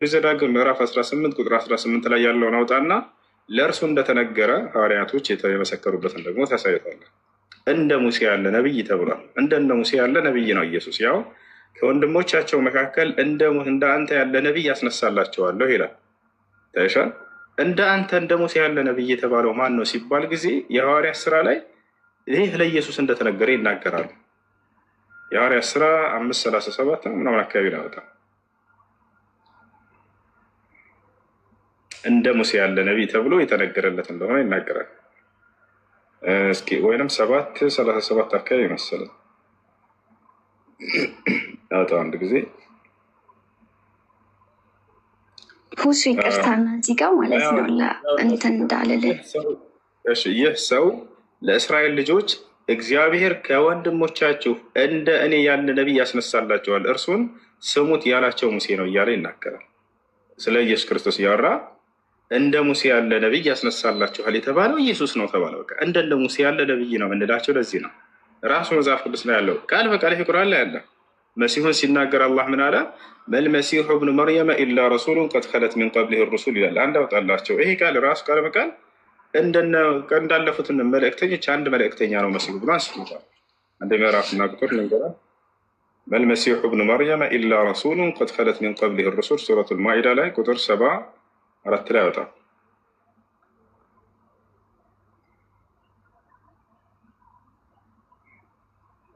ዘዳግም ምዕራፍ 18 ቁጥር 18 ላይ ያለውን አውጣና ለእርሱ እንደተነገረ ሐዋርያቶች የመሰከሩበትን ደግሞ ታሳይቷለን። እንደ ሙሴ ያለ ነብይ ተብሏል። እንደ ሙሴ ያለ ነብይ ነው ኢየሱስ። ያው ከወንድሞቻቸው መካከል እንደ አንተ ያለ ነብይ ያስነሳላቸዋለሁ ይላል። ታይሻል። እንደ አንተ እንደ ሙሴ ያለ ነብይ የተባለው ማን ነው ሲባል ጊዜ የሐዋርያት ስራ ላይ ይህ ለኢየሱስ እንደተነገረ ይናገራሉ። የሐዋርያት ስራ 5:37 ምናምን አካባቢ ነው ያወጣው። እንደ ሙሴ ያለ ነቢይ ተብሎ የተነገረለት እንደሆነ ይናገራል። እስኪ ወይንም 7:37 አካባቢ መሰለኝ ያወጣው አንድ ጊዜ ሁሱ ይቅርታና እዚህ ጋር ማለት ነው እንትን እንዳልልን ይህ ሰው ለእስራኤል ልጆች እግዚአብሔር ከወንድሞቻችሁ እንደ እኔ ያለ ነቢይ ያስነሳላቸዋል እርሱን ስሙት ያላቸው ሙሴ ነው እያለ ይናገራል። ስለ ኢየሱስ ክርስቶስ እያወራ እንደ ሙሴ ያለ ነቢይ ያስነሳላችኋል የተባለው ኢየሱስ ነው ተባለ። በቃ እንደ ሙሴ ያለ ነቢይ ነው የምንላቸው ለዚህ ነው። ራሱ መጽሐፍ ቅዱስ ላይ ያለው ቃል በቃል ይሄ ቁርአን ላይ ያለ መሲሁን ሲናገር አላህ ምን አለ? መልመሲሑ ብኑ መርየመ ኢላ ረሱሉን ቀድ ኸለት ሚን ቀብሊሂ ሩሱል ይላል። አንድ አውጣላቸው። ይሄ ቃል ራሱ ቃል በቃል እንዳለፉትን መልእክተኞች አንድ መልእክተኛ ነው መሲሁ ብሎ አንስቶታል። አንድ ምዕራፍና ቁጥር ልንገራ መልመሲሑ ብኑ መርየመ ኢላ ረሱሉን ቀድ ኸለት ሚን ቀብሊሂ ሩሱል ሱረቱል ማኢዳ ላይ ቁጥር 74 ላይ ያወጣል።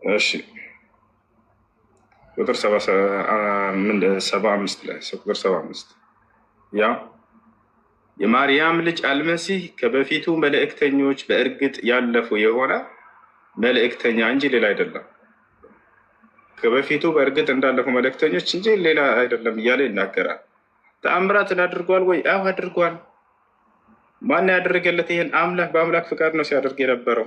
እሺ ቁጥር 75 ላይ ቁጥር 75 ያ የማርያም ልጅ አልመሲህ ከበፊቱ መልእክተኞች በእርግጥ ያለፉ የሆነ መልእክተኛ እንጂ ሌላ አይደለም። ከበፊቱ በእርግጥ እንዳለፉ መልእክተኞች እንጂ ሌላ አይደለም እያለ ይናገራል። ተአምራትን አድርጓል ወይ? አዎ አድርጓል። ማን ያደረገለት? ይህን አምላክ በአምላክ ፍቃድ ነው ሲያደርግ የነበረው።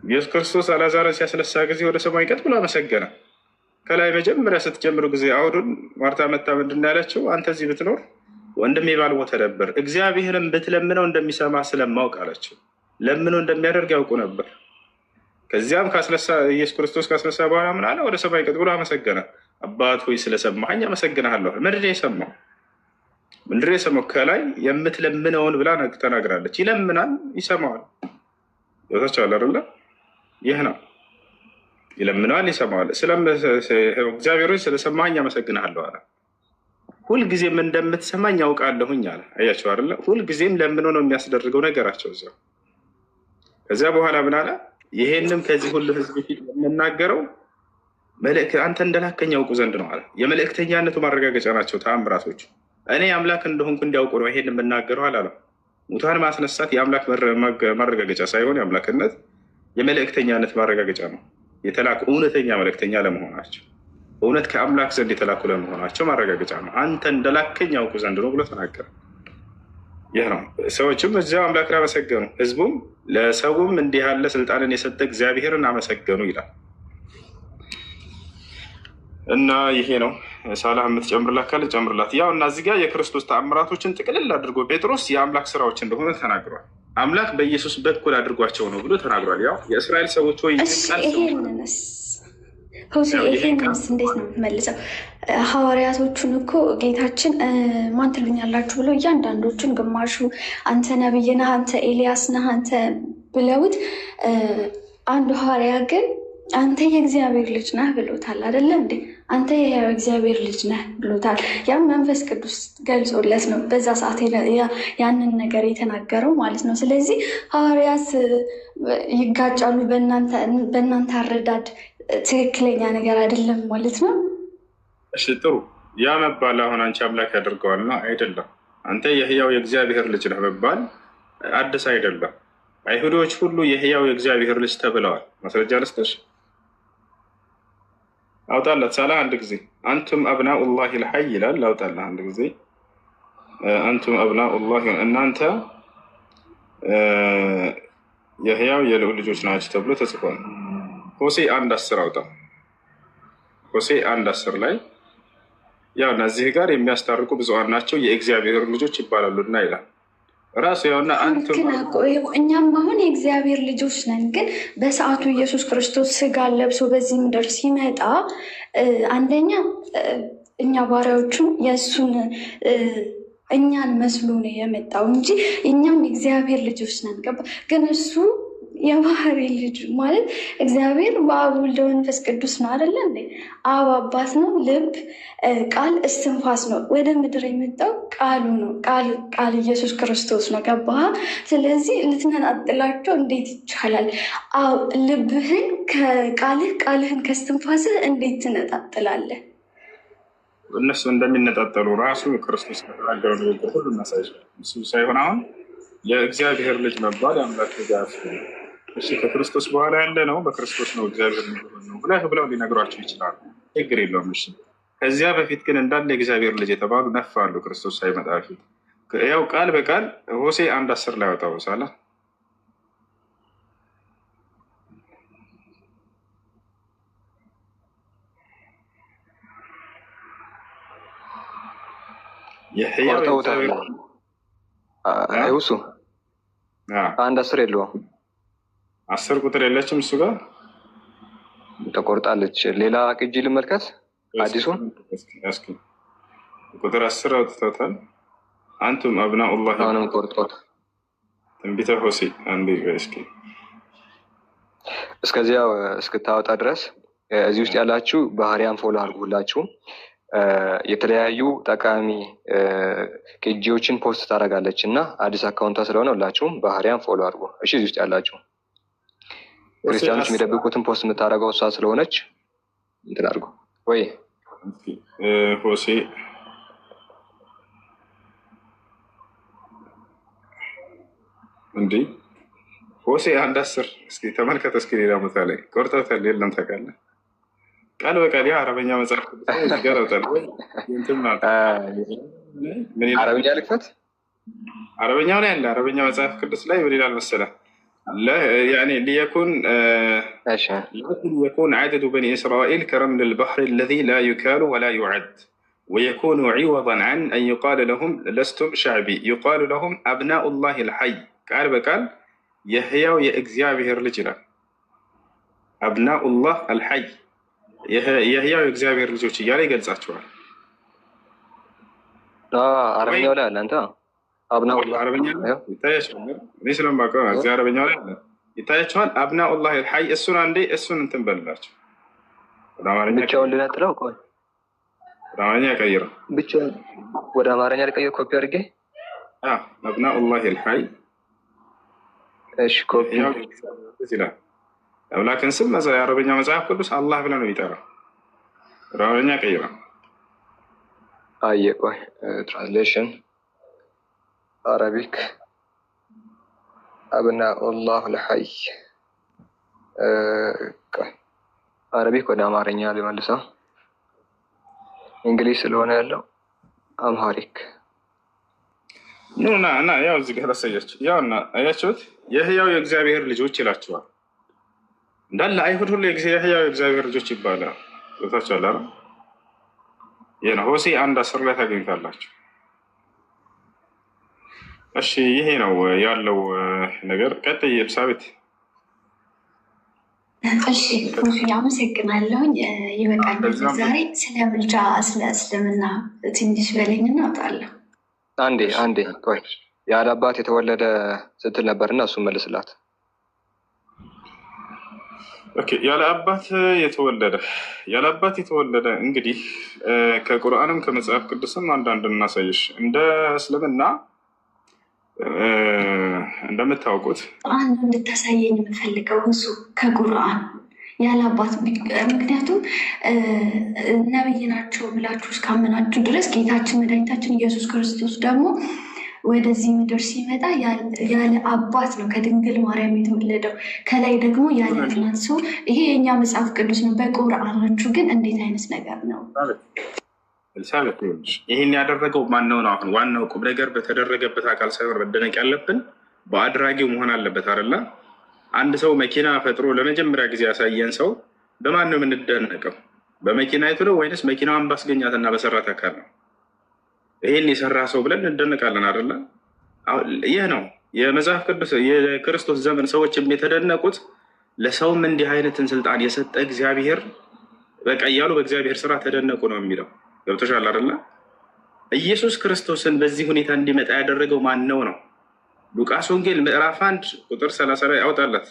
ኢየሱስ ክርስቶስ አልዓዛርን ሲያስነሳ ጊዜ ወደ ሰማይ ቀጥ ብሎ አመሰገነ። ከላይ መጀመሪያ ስትጀምሩ ጊዜ አውዱን ማርታ መታ ምንድን ነው ያለችው? አንተ እዚህ ብትኖር ወንድሜ ባልሞተ ነበር። እግዚአብሔርን ብትለምነው እንደሚሰማ ስለማውቅ አለችው። ለምነው እንደሚያደርግ ያውቁ ነበር። ከዚያም ኢየሱስ ክርስቶስ ካስነሳ በኋላ ምን አለ? ወደ ሰማይ ቀጥ ብሎ አመሰገነ። አባት ሆይ ስለሰማኸኝ አመሰግንሃለሁ። ምንድን ነው የሰማው? ምንድን ነው የሰማው? ከላይ የምትለምነውን ብላ ተናግራለች። ይለምናል፣ ይሰማዋል። ቦታቸው አይደለ? ይህ ነው ይለምናል፣ ይሰማዋል። እግዚአብሔር ሆይ ስለሰማኸኝ አመሰግንሃለሁ አለ። ሁልጊዜም እንደምትሰማኝ ያውቃለሁኝ አለ። አያቸው አይደለ? ሁልጊዜም ለምኖ ነው የሚያስደርገው ነገራቸው እዚያው። ከዚያ በኋላ ምን አለ? ይሄንም ከዚህ ሁሉ ህዝብ ፊት የምናገረው አንተ እንደላከኝ ያውቁ ዘንድ ነው አለ። የመልእክተኛነቱ ማረጋገጫ ናቸው ተአምራቶች። እኔ አምላክ እንደሆንኩ እንዲያውቁ ነው ይሄን የምናገረው አላለም። ሙታን ማስነሳት የአምላክ ማረጋገጫ ሳይሆን የአምላክነት የመልእክተኛነት ማረጋገጫ ነው። የተላኩ እውነተኛ መልእክተኛ ለመሆናቸው እውነት ከአምላክ ዘንድ የተላኩ ለመሆናቸው ማረጋገጫ ነው። አንተ እንደላከኝ ያውቁ ዘንድ ነው ብሎ ተናገረ። ይህ ነው። ሰዎችም እዚያው አምላክን አመሰገኑ፣ ህዝቡም ለሰውም እንዲህ ያለ ስልጣንን የሰጠ እግዚአብሔርን አመሰገኑ ይላል። እና ይሄ ነው። ሳላህ የምትጨምርላት ካለ ጨምርላት። ያው እና እዚህ ጋር የክርስቶስ ተአምራቶችን ጥቅልል አድርጎ ጴጥሮስ የአምላክ ስራዎች እንደሆነ ተናግሯል። አምላክ በኢየሱስ በኩል አድርጓቸው ነው ብሎ ተናግሯል። ያው የእስራኤል ሰዎች ወይ ይሄንስ እንዴት ነው የምትመልሰው? ሐዋርያቶቹን እኮ ጌታችን ማን ትሉኛላችሁ ብሎ እያንዳንዶቹን ግማሹ አንተ ነብይ ነህ፣ አንተ ኤልያስ ነህ፣ አንተ ብለውት አንዱ ሐዋርያ ግን አንተ የእግዚአብሔር ልጅ ነህ ብሎታል። አይደለ እንዴ? አንተ የእግዚአብሔር ልጅ ነህ ብሎታል። ያም መንፈስ ቅዱስ ገልጾለት ነው በዛ ሰዓት ያንን ነገር የተናገረው ማለት ነው። ስለዚህ ሐዋርያት ይጋጫሉ በእናንተ አረዳድ ትክክለኛ ነገር አይደለም ማለት ነው። እሺ ጥሩ። ያ መባል አሁን አንቺ አምላክ ያደርገዋልና አይደለም። አንተ የህያው የእግዚአብሔር ልጅ ነህ መባል አዲስ አይደለም። አይሁዶች ሁሉ የህያው የእግዚአብሔር ልጅ ተብለዋል። ማስረጃ ልስጥሽ። አውጣላት ሳላ አንድ ጊዜ አንቱም አብናኡላህ ልሐይ ይላል። አውጣላት አንድ ጊዜ አንቱም አብናኡላህ፣ እናንተ የህያው የልዑል ልጆች ናቸው ተብሎ ተጽፏል። ሆሴ 1:10 አውጣ። ሆሴ 1:10 ላይ ያው እነዚህ ጋር የሚያስታርቁ ብዙሃን ናቸው የእግዚአብሔር ልጆች ይባላሉና ይላል ራሱ። ያውና እኛም አሁን የእግዚአብሔር ልጆች ነን። ግን በሰዓቱ ኢየሱስ ክርስቶስ ስጋ ለብሶ በዚህ ምድር ሲመጣ አንደኛ እኛ ባሪያዎቹም የእሱን እኛን መስሎ ነው የመጣው እንጂ እኛም የእግዚአብሔር ልጆች ነን። ገባ? ግን እሱ የባህሪ ልጅ ማለት እግዚአብሔር በአብ ወልድ መንፈስ ቅዱስ ነው አይደለ እንዴ? አብ አባት ነው፣ ልብ ቃል እስትንፋስ ነው። ወደ ምድር የመጣው ቃሉ ነው። ቃል ኢየሱስ ክርስቶስ ነው። ገባህ? ስለዚህ ልትነጣጥላቸው እንዴት ይቻላል? ልብህን ከቃልህ ቃልህን ከስትንፋስህ እንዴት ትነጣጥላለህ? እነሱ እንደሚነጣጠሉ ራሱ ክርስቶስ ከተናገረው ንግግር ሁሉ እናሳይሻል። እሱ ሳይሆን አሁን የእግዚአብሔር ልጅ መባል የአምላክ ልጅ እሺ ከክርስቶስ በኋላ ያለ ነው፣ በክርስቶስ ነው እግዚአብሔር ነው ብለው ሊነግሯቸው ይችላሉ። ችግር የለውም። እሺ ከዚያ በፊት ግን እንዳለ የእግዚአብሔር ልጅ የተባሉ ነፍ አሉ። ክርስቶስ ሳይመጣ በፊት ያው ቃል በቃል ሆሴዕ 1:10 ላይ ያወጣው ሳለ እሱ 1:10 የለውም። 10 ቁጥር የለችም እሱ ጋር ተቆርጣለች። ሌላ ቅጂ ልመልከት። አዲሱን ቁጥር 10 አውጥተውታል። አንቱም አብናኡላህ አሁንም ቆርጦት ትንቢተ ሆሴዕ አንዴ እስኪ እስከዚያው እስክታወጣ ድረስ እዚህ ውስጥ ያላችሁ ባህሪያን ፎሎ አድርጉላችሁ። የተለያዩ ጠቃሚ ቅጂዎችን ፖስት ታደርጋለች እና አዲስ አካውንቷ ስለሆነ ሁላችሁም ባህሪያን ፎሎ አድርጉ። እሺ እዚህ ውስጥ ያላችሁ ክርስቲያኖች የሚደብቁትን ፖስት የምታደርገው እሷ ስለሆነች እንትን አድርጉ። ወይ ሆሴዕ እንዲህ ሆሴዕ 1:10 እስኪ ተመልከተ። እስኪ ሌላ ቦታ ላይ ቆርጠውታል። የለም ታውቃለህ፣ ቃል በቃል ያ አረበኛ መጽሐፍ ይገረጣል ወይ አረበኛ ልክፈት። አረበኛው ላይ አለ። አረበኛ መጽሐፍ ቅዱስ ላይ ምን ይላል መሰለህ? يكون عدد بني إسرائيل كرمل البحر الذي لا يكال ولا يعد ويكون عوضا عن أن يقال لهم لستم شعبي يقال لهم أبناء الله الحي. قال بقال يحيى የእግዚአብሔር ልጅ ይላል። أبناء الله الحي يحيى የእግዚአብሔር ልጆች እያለ ይገልጻቸዋል። አረበኛው ላይ አለ። አንተ አረበኛ ይታያቸዋል። እኔ ስለማውቀው እዚህ አረበኛው ላይ አለ ይታያቸዋል። አብናኡላህ አልሐይ እሱን አንዴ እሱን እንትን በልላቸው። ወደ አማርኛ ብቻውን ልነጥለው ቆይ፣ ወደ አማርኛ ቀይረው ብቻ ወደ አማርኛ ልቀይር። ኮፒ አድርጌ አብናኡላህ አልሐይ። እሺ ኮፒ ይላል። አምላክን ስም የአረበኛ መጽሐፍ ቅዱስ አላህ ብለህ ነው የሚጠራው። ወደ አማርኛ ቀይረው። አየ ቆይ ትራንስሌሽን አረቢክ አብናኡላህ አልሐይ አረቢክ ወደ አማርኛ ልመልሰው። እንግሊዝ ስለሆነ ያለው አምሃሪክ ኑና እና ያው እዚህ ጋር ታሳያችሁ። ያው እና አያችሁት የህያው የእግዚአብሔር ልጆች ይላቸዋል። እንዳለ አይሁድ ሁሉ የህያው የእግዚአብሔር ልጆች ይባላል። ቦታቸው አለ። ይሄን ሆሴዕ 1:10 ላይ ታገኙታላችሁ። እሺ ይሄ ነው ያለው ነገር። ቀጥይ ኤልሳቤጥ። እሺ አመሰግናለሁኝ። ይበቃኛል። ዛሬ ስለ ምልጃ ስለ እስልምና ትንሽ በለኝና እወጣለሁ። አንዴ ቆይ። ያለ አባት የተወለደ ስትል ነበርና እሱን መልስላት። ኦኬ ያለ አባት የተወለደ እንግዲህ ከቁርአንም ከመጽሐፍ ቅዱስም አንዳንድ እናሳይሽ። እንደ እስልምና እንደምታውቁት አንዱ እንድታሳየኝ የምፈልገው እሱ ከቁርአን ያለ አባት፣ ምክንያቱም ነብይ ናቸው ብላችሁ እስካመናችሁ ድረስ ጌታችን መድኃኒታችን ኢየሱስ ክርስቶስ ደግሞ ወደዚህ ምድር ሲመጣ ያለ አባት ነው ከድንግል ማርያም የተወለደው። ከላይ ደግሞ ያለ እናት ሰው። ይሄ የእኛ መጽሐፍ ቅዱስ ነው። በቁርአናችሁ ግን እንዴት አይነት ነገር ነው? ይህን ያደረገው ማነው ነው? አሁን ዋናው ቁም ነገር በተደረገበት አካል ሳይሆን መደነቅ ያለብን በአድራጊው መሆን አለበት አይደለ? አንድ ሰው መኪና ፈጥሮ ለመጀመሪያ ጊዜ ያሳየን ሰው በማን ነው የምንደነቀው? በመኪናይቱ ነው ወይንስ መኪናዋን ባስገኛትና በሰራት አካል ነው? ይህን የሰራ ሰው ብለን እንደነቃለን አይደለ? ይህ ነው የመጽሐፍ ቅዱስ የክርስቶስ ዘመን ሰዎችም የተደነቁት ለሰውም እንዲህ አይነትን ስልጣን የሰጠ እግዚአብሔር በቃ እያሉ በእግዚአብሔር ስራ ተደነቁ ነው የሚለው። ገብቶሻል አይደለ? ኢየሱስ ክርስቶስን በዚህ ሁኔታ እንዲመጣ ያደረገው ማን ነው? ሉቃስ ወንጌል ምዕራፍ 1 ቁጥር 30 ላይ አውጣላት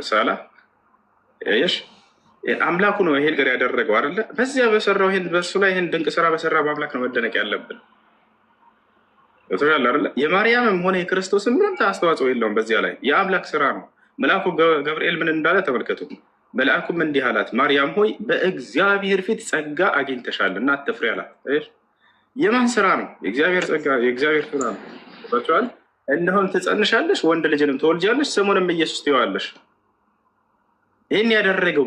ሳላ ያየሽ አምላኩ ነው ይሄን ነገር ያደረገው አይደለ? በዚያ በሰራው ይሄን በሱ ላይ ይሄን ድንቅ ስራ በሰራ በአምላክ ነው መደነቅ ያለብን። ገብቶሻል አይደለ? የማርያምም ሆነ የክርስቶስም ምንም አስተዋጽኦ የለውም በዚያ ላይ የአምላክ ስራ ነው። መልአኩ ገብርኤል ምን እንዳለ ተመልከቱ። መልአኩም እንዲህ አላት፣ ማርያም ሆይ በእግዚአብሔር ፊት ጸጋ አግኝተሻልና አትፍሪ አላት። የማን ስራ ነው? የእግዚአብሔር ጸጋ፣ የእግዚአብሔር ስራ ነው። ገብቶሻል? እነሆም ትጸንሻለሽ፣ ወንድ ልጅንም ትወልጃለሽ፣ ስሙንም ኢየሱስ ትይዋለሽ። ይህን ያደረገው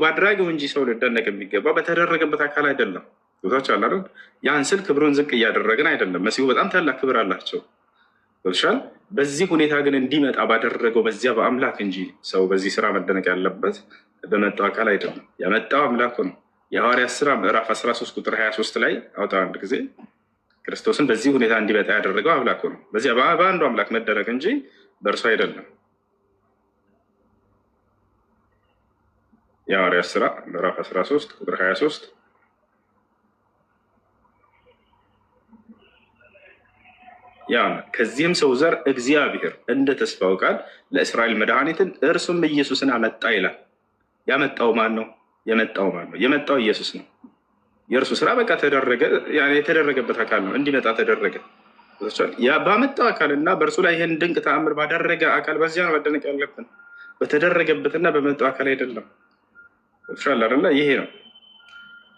ባደረገው እንጂ ሰው ሊደነቅ የሚገባ በተደረገበት አካል አይደለም። ገብቶሻል አይደል? ያን ስል ክብሩን ዝቅ እያደረግን አይደለም። መሲሁ በጣም ታላቅ ክብር አላቸው። ገብቶሻል? በዚህ ሁኔታ ግን እንዲመጣ ባደረገው በዚያ በአምላክ እንጂ ሰው በዚህ ስራ መደነቅ ያለበት በመጣው አካል አይደለም። ያመጣው አምላኩ ነው። የሐዋርያት ስራ ምዕራፍ 13 ቁጥር 23 ላይ አውጣ አንድ ጊዜ ክርስቶስን በዚህ ሁኔታ እንዲመጣ ያደረገው አምላኩ ነው። በዚያ በአንዱ አምላክ መደረግ እንጂ በእርሱ አይደለም። የሐዋርያት ስራ ምዕራፍ 13 ቁጥር 23 ያ ከዚህም ሰው ዘር እግዚአብሔር እንደ ተስፋው ቃል ለእስራኤል መድኃኒትን እርሱም ኢየሱስን አመጣ ይላል። ያመጣው ማን ነው? የመጣው ኢየሱስ ነው። የእርሱ ስራ በቃ ተደረገ። የተደረገበት አካል ነው እንዲመጣ ተደረገ። ባመጣው አካል እና በእርሱ ላይ ይህን ድንቅ ተአምር ባደረገ አካል በዚያ ነው መደነቅ ያለብን፣ በተደረገበትና በመጣው አካል አይደለም። ሻል አይደለ? ይሄ ነው።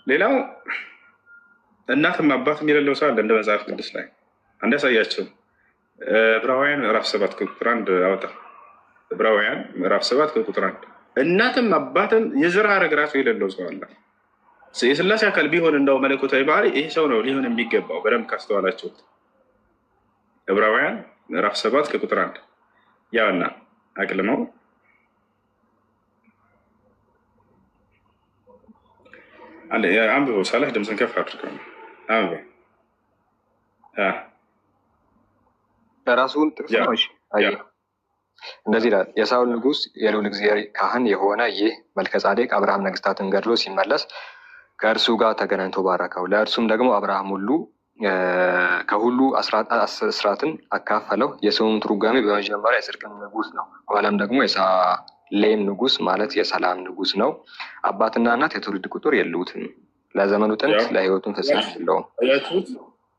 ሌላው እናትም አባትም የሌለው ሰው አለ እንደ መጽሐፍ ቅዱስ ላይ አንድ ያሳያቸው። ዕብራውያን ምዕራፍ 7 ቁጥር 1 አወጣ። ዕብራውያን ምዕራፍ 7 ቁጥር 1 እናትም አባትም የዘር ሐረግ ራሱ የሌለው ሰው አለ። የሥላሴ አካል ቢሆን እንደው መለኮታዊ ባህሪ ይሄ ሰው ነው ሊሆን የሚገባው። በደንብ ካስተዋላችሁት ዕብራውያን ምዕራፍ 7 ቁጥር 1 ያውና አቅልመው አለ። አንብበው ሳላህ ድምፅን ከፍ አድርገው አንብበው። ራሱን ጥቅስ ነው። እንደዚህ ይላል፣ የሳውል ንጉሥ የልዑል እግዚአብሔር ካህን የሆነ ይህ መልከ-ጼዴቅ አብርሃም ነገስታትን ገድሎ ሲመለስ ከእርሱ ጋር ተገናኝቶ ባረከው። ለእርሱም ደግሞ አብርሃም ከሁሉ አስራትን አካፈለው። የስሙም ትርጓሜ በመጀመሪያ የጽድቅ ንጉሥ ነው፣ በኋላም ደግሞ የሳሌም ንጉሥ ማለት የሰላም ንጉሥ ነው። አባትና እናት የትውልድ ቁጥር የሉትም፣ ለዘመኑ ጥንት ለሕይወቱም ፍጻሜ የለውም።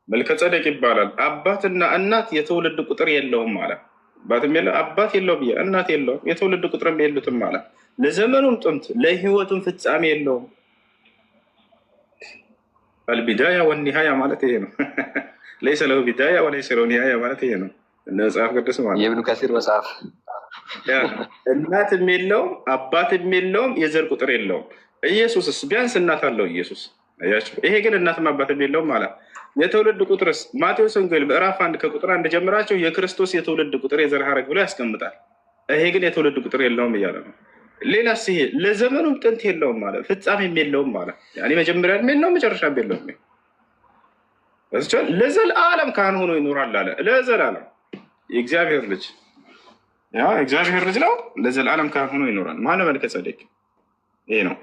መልከ-ጼዴቅ ይባላል። አባትና እናት የትውልድ ቁጥር የለውም ማለት አባትም የለው አባት የለውም፣ እናት የለውም፣ የትውልድ ቁጥርም የሉትም ማለት ለዘመኑም ጥንት ለሕይወቱም ፍጻሜ የለውም። አልቢዳያ ወኒሃያ ማለት ይሄ ነው። ለይሰ ለሁ ቢዳያ ወለይሰ ለሁ ኒሃያ ማለት ይሄ ነው። መጽሐፍ ቅዱስ ማለት የኢብኑ ከሲር መጽሐፍ። እናትም የለውም አባትም የለውም የዘር ቁጥር የለውም። ኢየሱስስ ቢያንስ እናት አለው ኢየሱስ። አያችሁ፣ ይሄ ግን እናትም አባትም የለውም ማለት የትውልድ ቁጥርስ ማቴዎስ ወንጌል ምዕራፍ 1 ከቁጥር 1 ጀምራቸው የክርስቶስ የትውልድ ቁጥር የዘር ሐረግ ብሎ ያስቀምጣል። ይሄ ግን የትውልድ ቁጥር የለውም እያለ ነው። ሌላስ ይሄ ለዘመኑም ጥንት የለውም ማለት ፍጻሜም የለውም ማለት መጀመሪያ የለውም መጨረሻም የለውም። ለዘላለም ካህን ሆኖ ይኖራል አለ። ለዘላለም የእግዚአብሔር ልጅ እግዚአብሔር ልጅ ነው። ለዘላለም ካህን ሆኖ ይኖራል። ማነው? መልከ-ጼዴቅ። ይሄ ነው።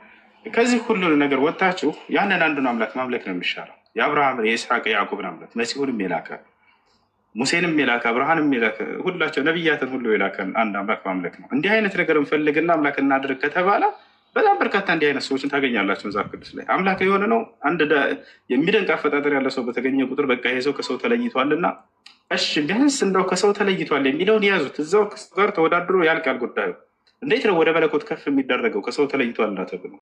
ከዚህ ሁሉ ነገር ወጥታችሁ ያንን አንዱን አምላክ ማምለክ ነው የሚሻለው። የአብርሃምን የይስሐቅ የያዕቆብን አምላክ መሲሁንም የላከ ሙሴንም የላከ አብርሃንም የላከ ሁላቸው ነቢያትን ሁሉ የላከን አንድ አምላክ ማምለክ ነው። እንዲህ አይነት ነገር እንፈልግና አምላክ እናድርግ ከተባለ በጣም በርካታ እንዲህ አይነት ሰዎችን ታገኛላቸው መጽሐፍ ቅዱስ ላይ። አምላክ የሆነ ነው አንድ የሚደንቅ አፈጣጠር ያለ ሰው በተገኘ ቁጥር በቃ ይሄ ሰው ከሰው ተለይቷልና እሺ ቢያንስ እንደው ከሰው ተለይቷል የሚለውን ያዙት። እዛው ጋር ተወዳድሮ ያልቃል ጉዳዩ። እንዴት ነው ወደ መለኮት ከፍ የሚደረገው ከሰው ተለይቷልና ተብሎ